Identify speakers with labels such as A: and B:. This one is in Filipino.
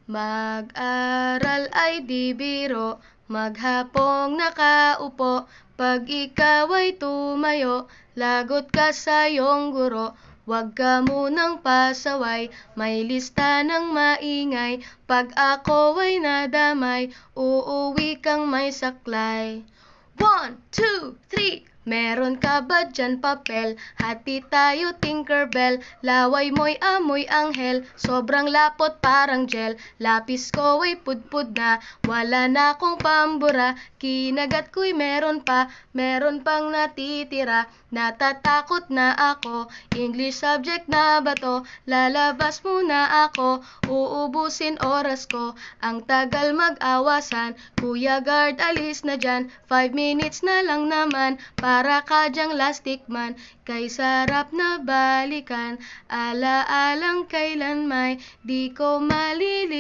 A: Mag-aral ay di biro, maghapong nakaupo. Pag ikaw ay tumayo, lagot ka sa iyong guro. Huwag ka munang pasaway, may lista ng maingay. Pag ako ay nadamay, uuwi kang may saklay. 1, 2, 3, meron ka ba dyan papel? Hati tayo Tinkerbell, laway mo'y amoy anghel. Sobrang lapot parang gel, lapis ko ay pudpud na. Wala na akong pambura, kinagat ko'y meron pang natitira. Natatakot na ako, English subject na ba to? Lalabas muna ako, uubusin oras ko. Ang tagal mag-awasan, Kuya Guard alis na dyan. 5 minutes na lang naman, para ka dyang lastic man. Kay sarap na balikan, ala-alang kailan may di ko malilimutan.